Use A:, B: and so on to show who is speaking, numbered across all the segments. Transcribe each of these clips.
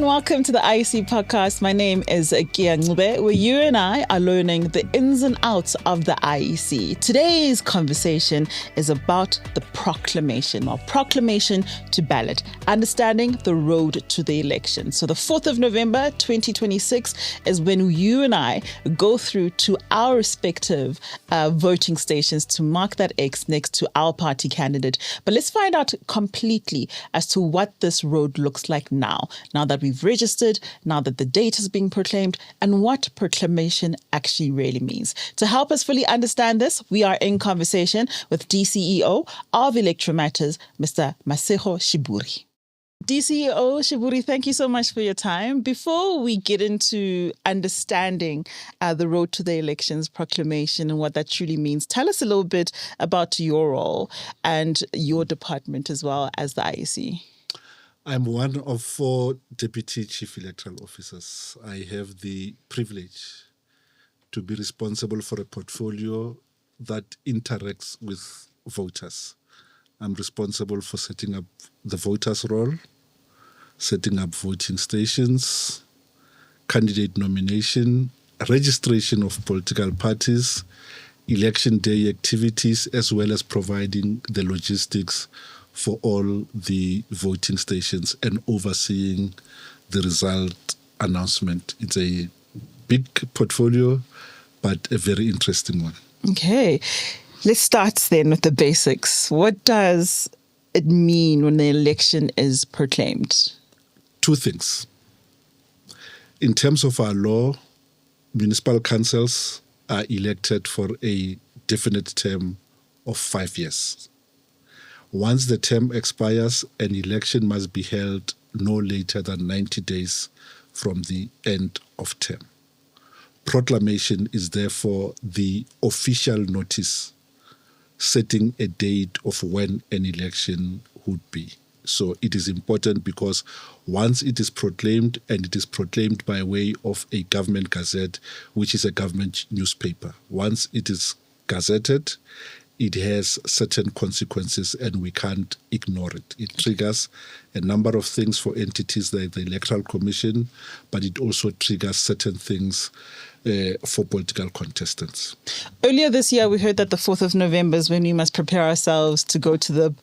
A: and welcome to the IEC podcast. My name is Kea Ncube, where you and I are learning the ins and outs of the IEC. Today's conversation is about the proclamation, or proclamation to ballot, understanding the road to the election. So the 4th of November, 2026 is when you and I go through to our respective voting stations to mark that X next to our party candidate. But let's find out completely as to what this road looks like now that we've registered, now that the date is being proclaimed, and what proclamation actually really means. To help us fully understand this, we are in conversation with DCEO of Electoral Matters, Mr. Masego Sheburi. DCEO Sheburi, thank you so much for your time. Before we get into understanding the road to the elections proclamation and what that truly means, tell us a little bit about your role and your department as well as the IEC.
B: I'm one of 4 Deputy Chief Electoral Officers. I have the privilege to be responsible for a portfolio that interacts with voters. I'm responsible for setting up the voters' roll, setting up voting stations, candidate nomination, registration of political parties, election day activities, as well as providing the logistics for all the voting stations and overseeing the result announcement. It's a big portfolio, but a very interesting one.
A: Okay, let's start then with the basics. What does it mean when the election is proclaimed?
B: 2 things. In terms of our law, municipal councils are elected for a definite term of 5 years. Once the term expires, an election must be held no later than 90 days from the end of term. Proclamation is therefore the official notice setting a date of when an election would be. So it is important because once it is proclaimed, and it is proclaimed by way of a government gazette, which is a government newspaper, once it is gazetted, it has certain consequences and we can't ignore it. It triggers a number of things for entities like the Electoral Commission, but it also triggers certain things for political contestants.
A: Earlier this year, we heard that the 4th of November is when we must prepare ourselves to go to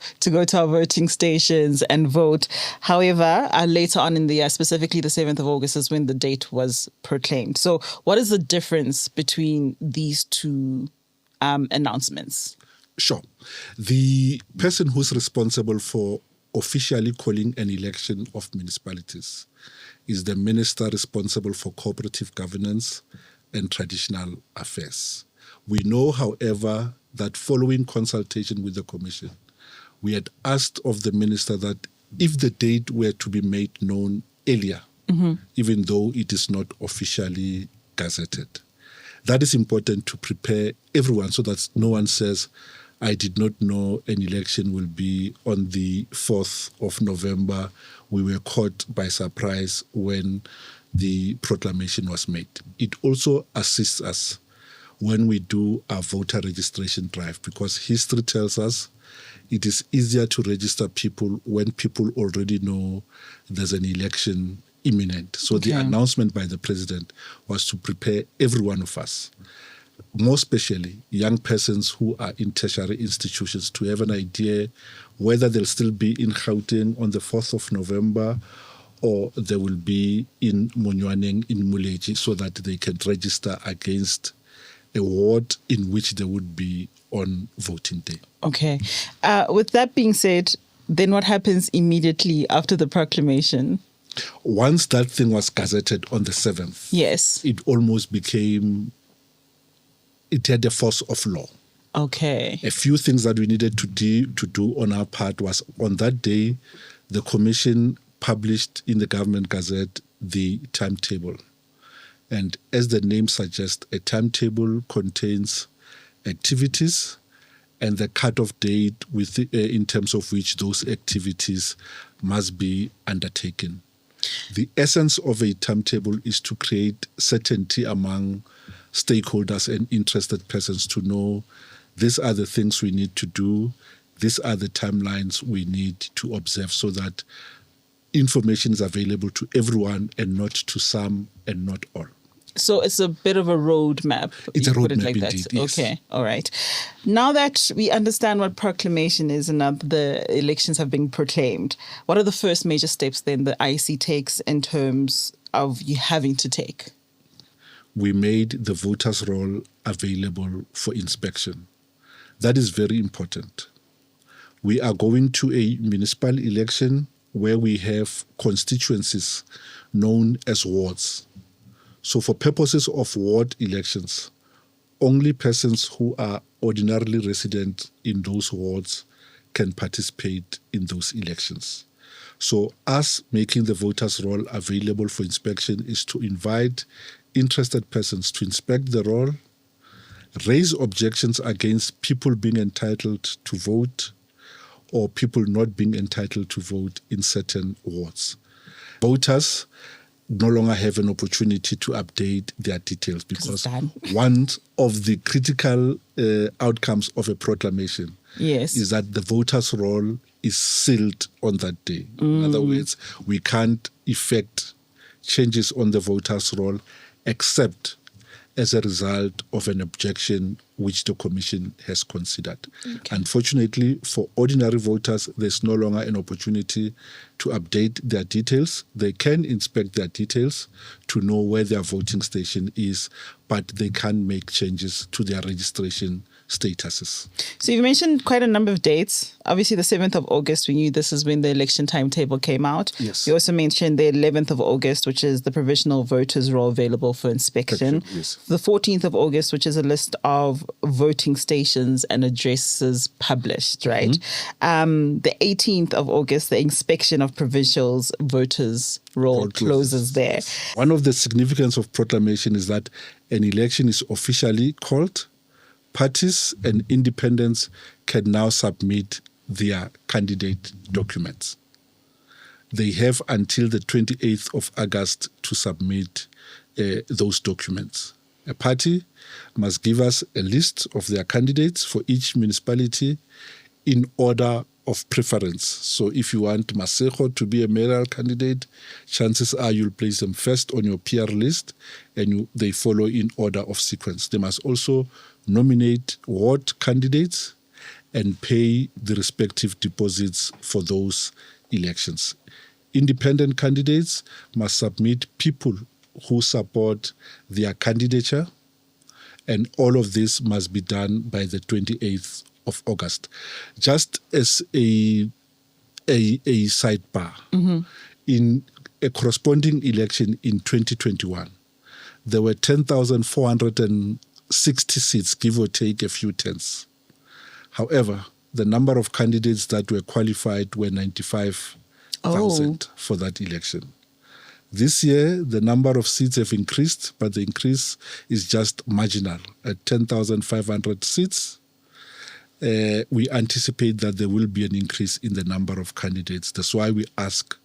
A: our voting stations and vote. However, later on in the year, specifically the 7th of August, is when the date was proclaimed. So what is the difference between these two announcements?
B: Sure. The person who's responsible for officially calling an election of municipalities is the minister responsible for cooperative governance and traditional affairs. We know, however, that following consultation with the Commission, we had asked of the minister that if the date were to be made known earlier, even though it is not officially gazetted, that is important to prepare everyone so that no one says, I did not know an election will be on the 4th of November. We were caught by surprise when the proclamation was made. It also assists us when we do our voter registration drive, because history tells us it is easier to register people when people already know there's an election imminent. So the announcement by the president was to prepare every one of us, more especially young persons who are in tertiary institutions, to have an idea whether they'll still be in Gauteng on the 4th of November or they will be in Monywaneng in Muleji, so that they can register against a ward in which they would be on voting day.
A: Okay. With that being said, then what happens immediately after the proclamation?
B: Once that thing was gazetted on the 7th,
A: yes,
B: it almost became, it had the force of law.
A: Okay.
B: A few things that we needed to do on our part was, on that day, the Commission published in the Government Gazette the timetable. And as the name suggests, a timetable contains activities and the cut-off date in terms of which those activities must be undertaken. The essence of a timetable is to create certainty among stakeholders and interested persons to know these are the things we need to do, these are the timelines we need to observe, so that information is available to everyone and not to some and not all.
A: So it's a bit of a roadmap.
B: It's a
A: put it
B: roadmap
A: like that.
B: indeed, yes.
A: Okay, all right. Now that we understand what proclamation is and that the elections have been proclaimed, what are the first major steps then the IEC takes in terms of you having to take?
B: We made the voters' roll available for inspection. That is very important. We are going to a municipal election where we have constituencies known as wards. So for purposes of ward elections, only persons who are ordinarily resident in those wards can participate in those elections. So us making the voters' roll available for inspection is to invite interested persons to inspect the roll, raise objections against people being entitled to vote or people not being entitled to vote in certain wards. Voters no longer have an opportunity to update their details because one of the critical outcomes of a proclamation is that the voters' roll is sealed on that day. In other words, we can't effect changes on the voters' roll except as a result of an objection which the Commission has considered. Okay. Unfortunately, for ordinary voters, there's no longer an opportunity to update their details. They can inspect their details to know where their voting station is, but they can't make changes to their registration statuses.
A: So you mentioned quite a number of dates. Obviously, the 7th of August, we knew this is when the election timetable came out.
B: Yes.
A: You also mentioned the 11th of August, which is the provisional voters' roll available for inspection.
B: Yes.
A: The 14th of August, which is a list of voting stations and addresses published, right? The 18th of August, the inspection of provincials voters' roll closes there.
B: One of the significance of proclamation is that an election is officially called. Parties and independents can now submit their candidate documents. They have until the 28th of August to submit those documents. A party must give us a list of their candidates for each municipality in order of preference. So if you want Masego to be a mayoral candidate, chances are you'll place them first on your PR list and they follow in order of sequence. They must also nominate ward candidates and pay the respective deposits for those elections. Independent candidates must submit people who support their candidature, and all of this must be done by the 28th of August. Just as a sidebar, in a corresponding election in 2021, there were 10,460 seats, give or take a few tenths. However, the number of candidates that were qualified were 95,000 for that election. This year, the number of seats have increased, but the increase is just marginal at 10,500 seats. We anticipate that there will be an increase in the number of candidates. That's why we ask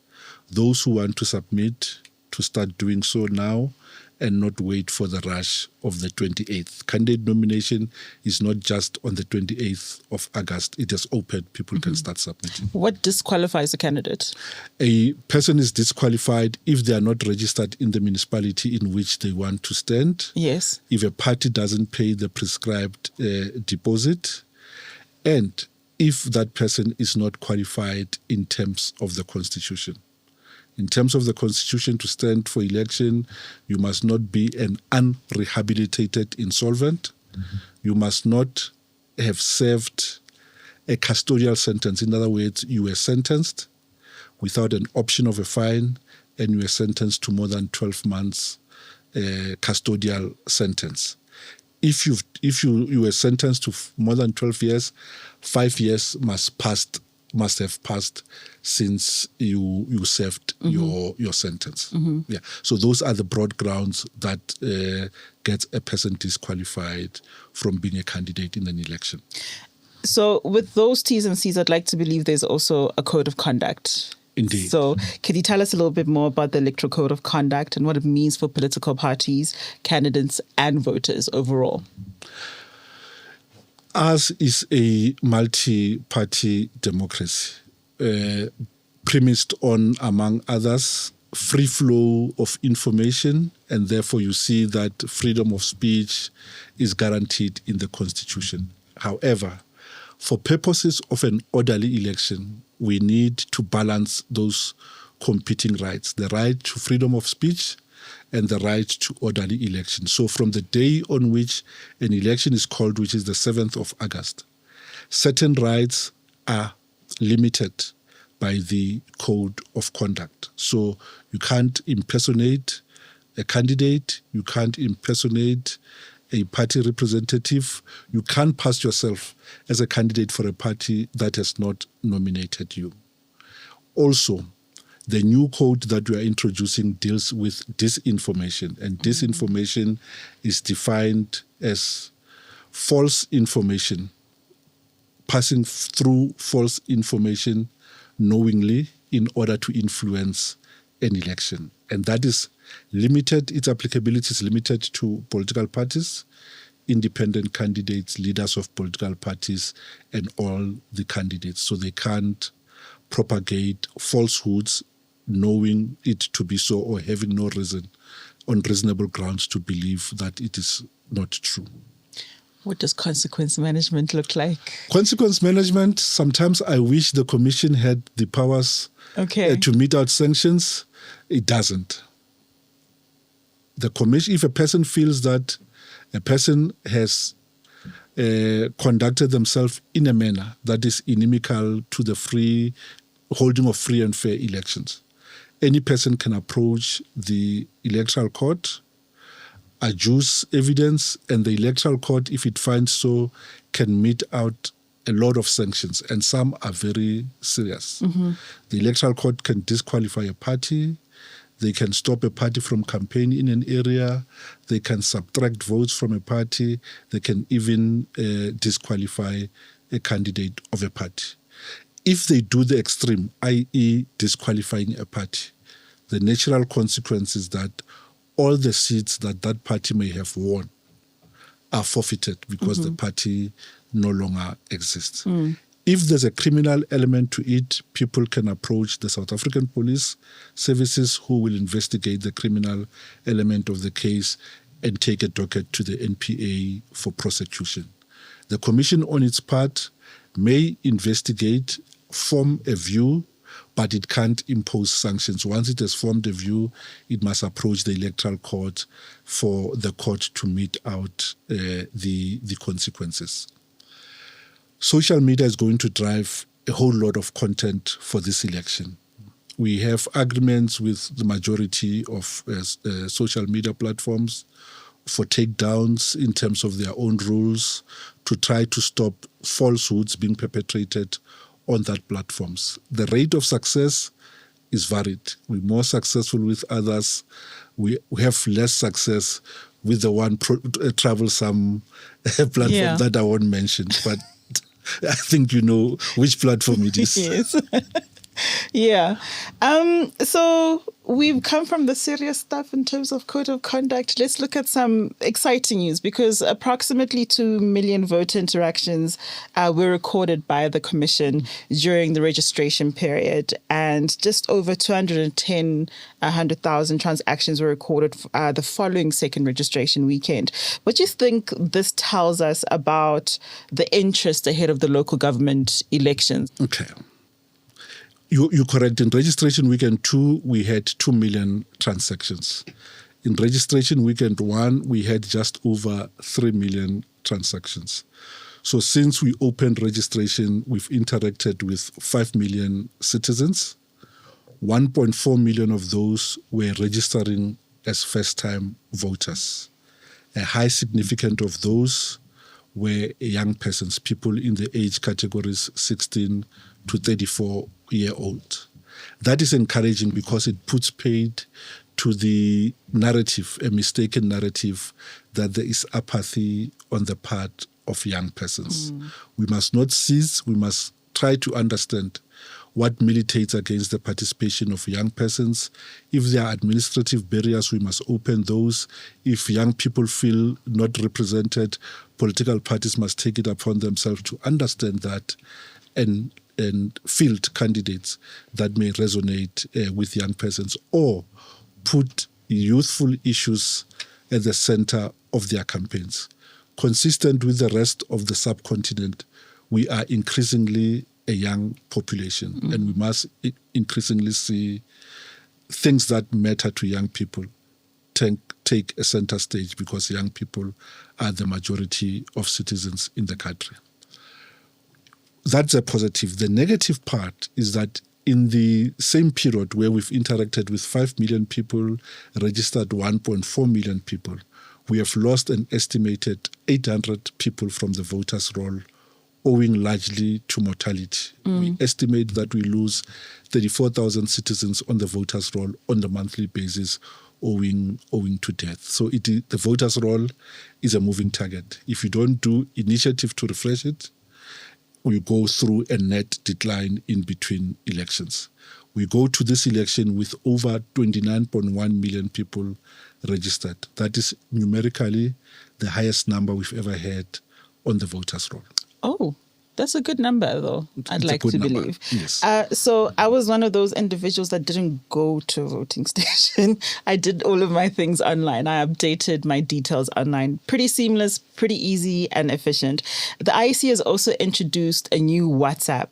B: those who want to submit to start doing so now and not wait for the rush of the 28th. Candidate nomination is not just on the 28th of August. It is open. People can start submitting.
A: What disqualifies a candidate?
B: A person is disqualified if they are not registered in the municipality in which they want to stand.
A: Yes.
B: If a party doesn't pay the prescribed deposit, and if that person is not qualified in terms of the Constitution. In terms of the Constitution, to stand for election, you must not be an unrehabilitated insolvent. You must not have served a custodial sentence. In other words, you were sentenced without an option of a fine, and you were sentenced to more than 12 months custodial sentence. If you were sentenced to more than 12 years, 5 years must have passed since you served your sentence. Yeah. So those are the broad grounds that gets a person disqualified from being a candidate in an election.
A: So with those T's and C's, I'd like to believe there's also a code of conduct.
B: Indeed.
A: So can you tell us a little bit more about the Electoral Code of Conduct and what it means for political parties, candidates and voters overall? Ours
B: is a multi-party democracy. premised on, among others, free flow of information, and therefore you see that freedom of speech is guaranteed in the Constitution. However, for purposes of an orderly election, we need to balance those competing rights, the right to freedom of speech and the right to orderly election. So from the day on which an election is called, which is the 7th of August, certain rights are limited by the code of conduct. So you can't impersonate a candidate, you can't impersonate a party representative, you can't pass yourself as a candidate for a party that has not nominated you. Also, the new code that we are introducing deals with disinformation, and disinformation is defined as false information, passing through false information knowingly in order to influence an election. And that is limited, its applicability is limited to political parties, independent candidates, leaders of political parties, and all the candidates. So they can't propagate falsehoods knowing it to be so or having no reason on reasonable grounds to believe that it is not true.
A: What does consequence management look like? Consequence
B: management, sometimes I wish the Commission had the powers to mete out sanctions. It doesn't. The Commission, if a person feels that a person has conducted themselves in a manner that is inimical to the free holding of free and fair elections, any person can approach the Electoral Court, adduce evidence, and the Electoral Court, if it finds so, can mete out a lot of sanctions, and some are very serious. The Electoral Court can disqualify a party, they can stop a party from campaigning in an area, they can subtract votes from a party, they can even disqualify a candidate of a party. If they do the extreme, i.e. disqualifying a party, the natural consequence is that all the seats that that party may have won are forfeited because the party no longer exists. If there's a criminal element to it, people can approach the South African Police Services, who will investigate the criminal element of the case and take a docket to the NPA for prosecution. The Commission, on its part, may investigate, form a view, but it can't impose sanctions. Once it has formed a view, it must approach the Electoral Court for the court to mete out the consequences. Social media is going to drive a whole lot of content for this election. We have agreements with the majority of social media platforms for takedowns in terms of their own rules to try to stop falsehoods being perpetrated on that platforms. The rate of success is varied. We're more successful with others. We have less success with the one troublesome platform that I won't mention, but I think you know which platform it is.
A: Yes. Yeah. So we've come from the serious stuff in terms of code of conduct. Let's look at some exciting news, because approximately 2 million voter interactions were recorded by the Commission during the registration period, and just over 210,000 transactions were recorded the following second registration weekend. What do you think this tells us about the interest ahead of the local government elections?
B: Okay. You're correct. In registration weekend 2, we had 2 million transactions. In registration weekend 1, we had just over 3 million transactions. So since we opened registration, we've interacted with 5 million citizens. 1.4 million of those were registering as first-time voters. A high significance of those were young persons, people in the age categories 16 to 34-year-old. That is encouraging because it puts paid to the narrative, a mistaken narrative, that there is apathy on the part of young persons. We must not cease, we must try to understand what militates against the participation of young persons. If there are administrative barriers, we must open those. If young people feel not represented, political parties must take it upon themselves to understand that and and field candidates that may resonate with young persons, or put youthful issues at the center of their campaigns. Consistent with the rest of the subcontinent, we are increasingly a young population, and we must increasingly see things that matter to young people take a center stage, because young people are the majority of citizens in the country. That's a positive. The negative part is that in the same period where we've interacted with 5 million people, registered 1.4 million people, we have lost an estimated 800 people from the voters' roll, owing largely to mortality. We estimate that we lose 34,000 citizens on the voters' roll on a monthly basis, owing to death. So the voters' roll is a moving target. If you don't do initiative to refresh it, we go through a net decline in between elections. We go to this election with over 29.1 million people registered. That is numerically the highest number we've ever had on the voters' roll.
A: Oh, that's a good number, though. I'd like to believe.
B: Yes.
A: So I was one of those individuals that didn't go to a voting station. I did all of my things online. I updated my details online. Pretty seamless, pretty easy and efficient. The IEC has also introduced a new WhatsApp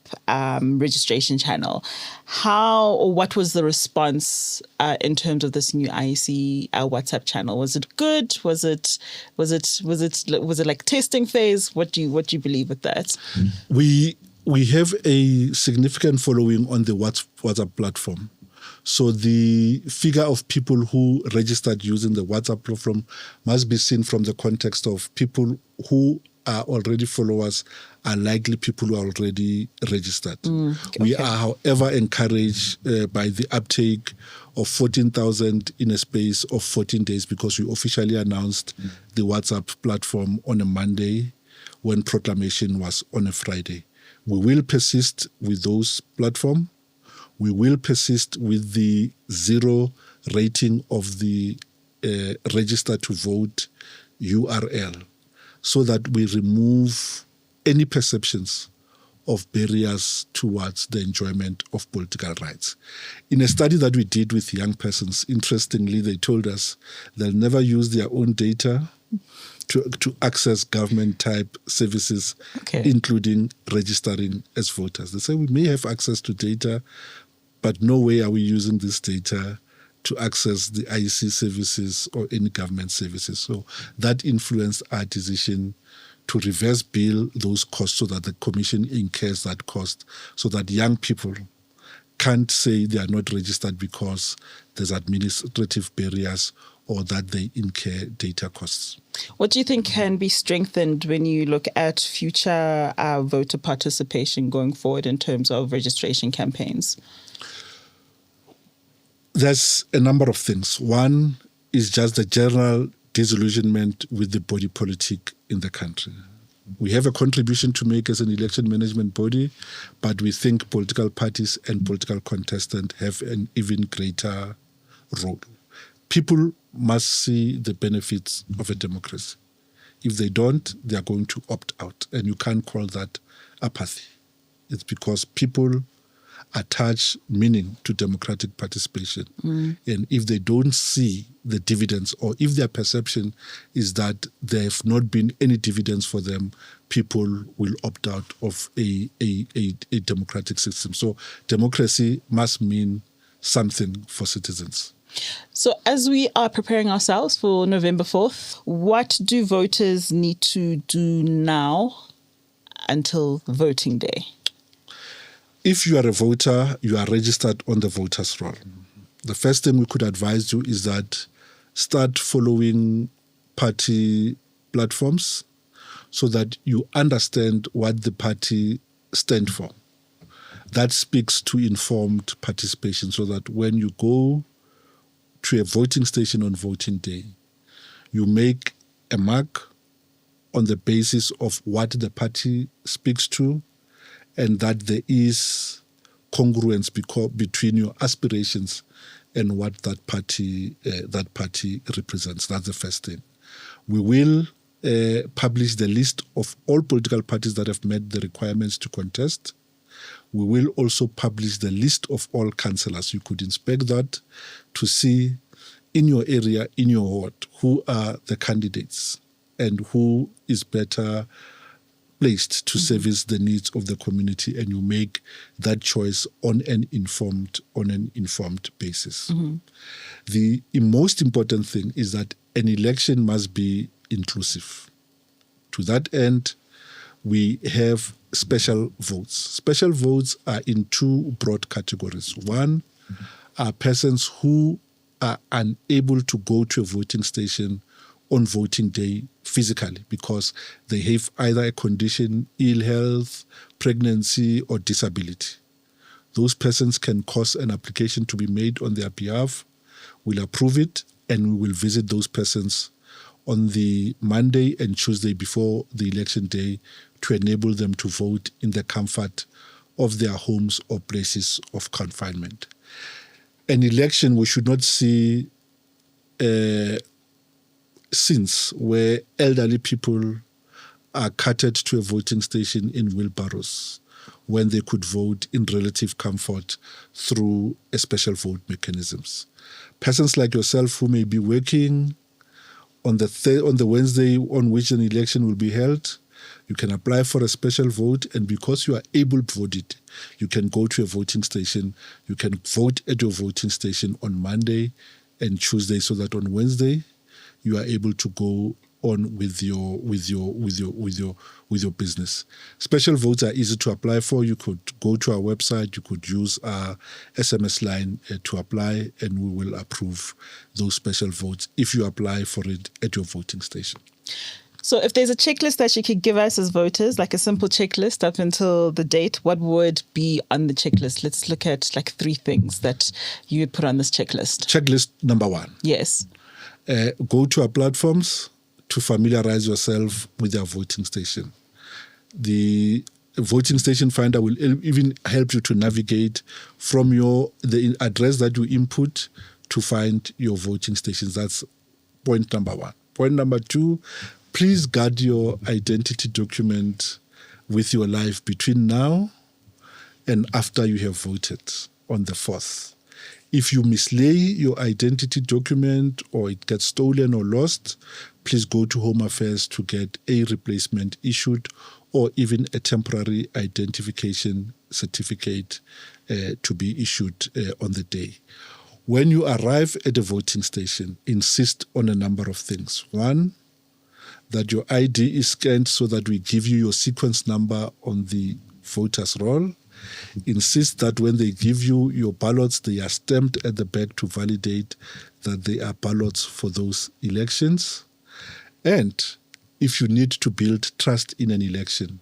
A: registration channel. How or what was the response in terms of this new IEC WhatsApp channel? Was it good? Was it like testing phase? What do you believe with that?
B: We have a significant following on the WhatsApp platform. So the figure of people who registered using the WhatsApp platform must be seen from the context of people who are already followers are likely people who are already registered.
A: Okay.
B: We are, however, encouraged by the uptake of 14,000 in a space of 14 days, because we officially announced the WhatsApp platform on a Monday when proclamation was on a Friday. We will persist with those platforms. We will persist with the 0 rating of the register to vote URL, so that we remove any perceptions of barriers towards the enjoyment of political rights. In a study that we did with young persons, interestingly, they told us they'll never use their own data to access government-type services, including registering as voters. They say we may have access to data, but no way are we using this data to access the IEC services or any government services. So that influenced our decision to reverse bill those costs, so that the Commission incurs that cost, so that young people can't say they are not registered because there's administrative barriers or that they incur data costs.
A: What do you think can be strengthened when you look at future voter participation going forward in terms of registration campaigns?
B: There's a number of things. One is just the general disillusionment with the body politic in the country. We have a contribution to make as an election management body, but we think political parties and political contestants have an even greater role. People must see the benefits of a democracy. If they don't, they are going to opt out, and you can't call that apathy. It's because people attach meaning to democratic participation. And if they don't see the dividends, or if their perception is that there have not been any dividends for them, people will opt out of a democratic system. So democracy must mean something for citizens.
A: So as we are preparing ourselves for November 4th, what do voters need to do now until voting day?
B: If you are a voter, you are registered on the voters' roll. The first thing we could advise you is that start following party platforms so that you understand what the party stands for. That speaks to informed participation, so that when you go to a voting station on voting day, you make a mark on the basis of what the party speaks to, and that there is congruence between your aspirations and what that party represents. That's the first thing. We will publish the list of all political parties that have met the requirements to contest. we will also publish the list of all councillors. You could inspect that to see in your area, in your ward, who are the candidates and who is better placed to service the needs of the community, and you make that choice on an informed basis. The most important thing is that an election must be inclusive. To that end, we have special votes. Special votes are in two broad categories. One are persons who are unable to go to a voting station on voting day physically because they have either a condition, ill health, pregnancy, or disability. Those persons can cause an application to be made on their behalf. We'll approve it, and we will visit those persons on the Monday and Tuesday before the election day to enable them to vote in the comfort of their homes or places of confinement. An election, we should not see scenes where elderly people are carted to a voting station in wheelbarrows when they could vote in relative comfort through a special vote mechanisms. Persons like yourself who may be working on the Wednesday on which an election will be held, you can apply for a special vote, and because you are able-bodied, you can go to a voting station. You can vote at your voting station on Monday and Tuesday, so that on Wednesday you are able to go on with your business. Special votes are easy to apply for. You could go to our website. You could use our SMS line to apply, and we will approve those special votes if you apply for it at your voting station.
A: So if there's a checklist that you could give us as voters, like a simple checklist up until the date, what would be on the checklist? Let's look at like 3 things that you would put on this checklist.
B: Checklist number 1.
A: Yes.
B: Go to our platforms to familiarize yourself with your voting station. The voting station finder will even help you to navigate from the address that you input to find your voting stations. That's point number 1. Point number 2, please guard your identity document with your life between now and after you have voted on the 4th. If you mislay your identity document or it gets stolen or lost, please go to Home Affairs to get a replacement issued or even a temporary identification certificate to be issued on the day. When you arrive at a voting station, insist on a number of things. 1, that your ID is scanned so that we give you your sequence number on the voter's roll. Insist that when they give you your ballots, they are stamped at the back to validate that they are ballots for those elections. And if you need to build trust in an election,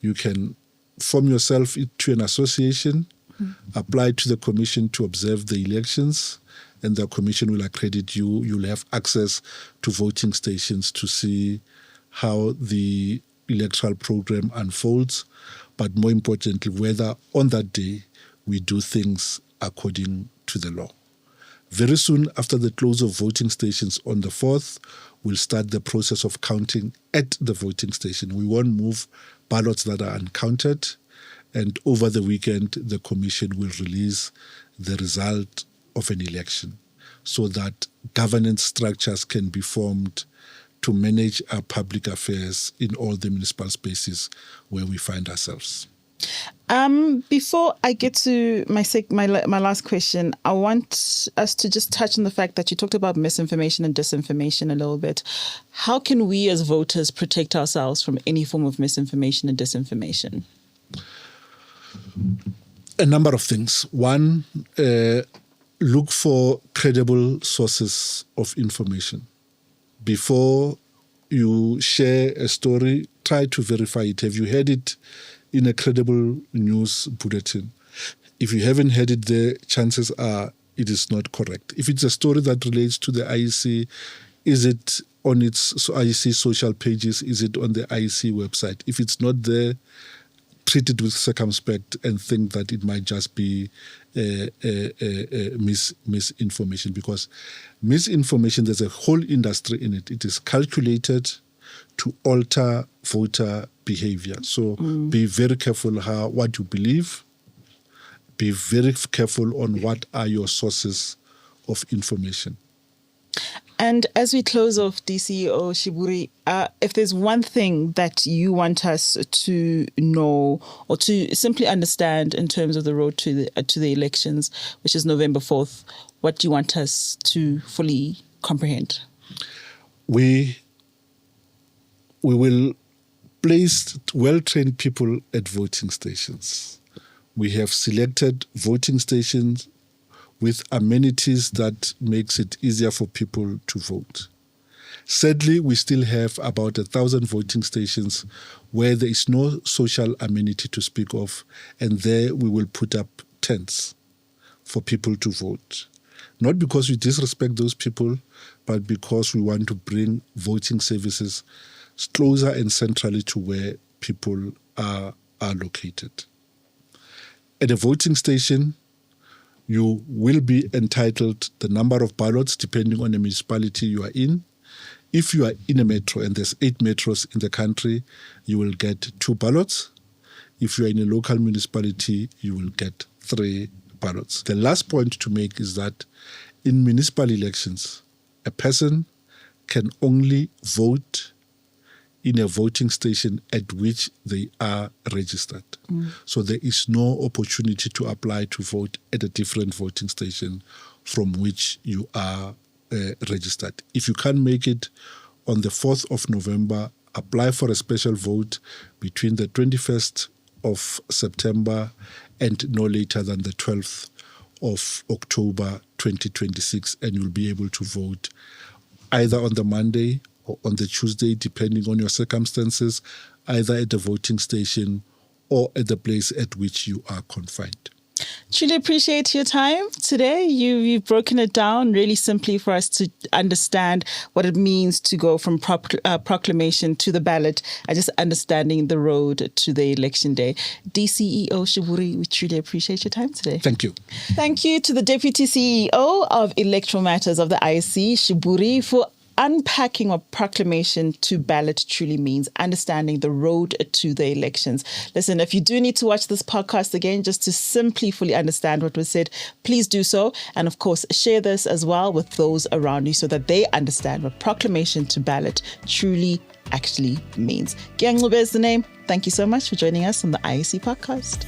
B: you can form yourself into an association, apply to the commission to observe the elections, and the commission will accredit you. You'll have access to voting stations to see how the electoral program unfolds, but more importantly, whether on that day we do things according to the law. Very soon after the close of voting stations on the 4th, we'll start the process of counting at the voting station. We won't move ballots that are uncounted, and over the weekend, the commission will release the result of an election so that governance structures can be formed to manage our public affairs in all the municipal spaces where we find ourselves.
A: Before I get to my last question, I want us to just touch on the fact that you talked about misinformation and disinformation a little bit. How can we as voters protect ourselves from any form of misinformation and disinformation?
B: A number of things. 1, look for credible sources of information. Before you share a story, try to verify it. Have you heard it in a credible news bulletin? If you haven't heard it there, chances are it is not correct. If it's a story that relates to the IEC, is it on its IEC social pages? Is it on the IEC website? If it's not there, treat it with circumspect and think that it might just be misinformation, because misinformation, there's a whole industry in it. It is calculated to alter voter behavior. So be very careful what you believe be very careful on what are your sources of information.
A: And as we close off, DCEO Sheburi, if there's one thing that you want us to know or to simply understand in terms of the road to the elections, which is November 4th, what do you want us to fully comprehend?
B: We will place well-trained people at voting stations. We have selected voting stations with amenities that makes it easier for people to vote. Sadly, we still have about 1,000 voting stations where there is no social amenity to speak of, and there we will put up tents for people to vote. Not because we disrespect those people, but because we want to bring voting services closer and centrally to where people are located. At a voting station, you will be entitled the number of ballots depending on the municipality you are in. If you are in a metro, and there's 8 metros in the country, you will get 2 ballots. If you are in a local municipality, you will get 3 ballots. The last point to make is that in municipal elections, a person can only vote in a voting station at which they are registered. So there is no opportunity to apply to vote at a different voting station from which you are registered. If you can't make it on the 4th of November, apply for a special vote between the 21st of September and no later than the 12th of October 2026, and you'll be able to vote either on the Monday or on the Tuesday, depending on your circumstances, either at the voting station or at the place at which you are confined.
A: Truly appreciate your time today. You've broken it down really simply for us to understand what it means to go from proclamation to the ballot and just understanding the road to the election day. DCEO Sheburi, we truly appreciate your time today.
B: Thank you.
A: Thank you to the Deputy CEO of Electoral Matters of the IEC, Sheburi, for unpacking what proclamation to ballot truly means, understanding the road to the elections. Listen, if you do need to watch this podcast again, just to simply fully understand what was said, please do so. And of course, share this as well with those around you so that they understand what proclamation to ballot truly actually means. Kea Ncube is the name. Thank you so much for joining us on the IEC podcast.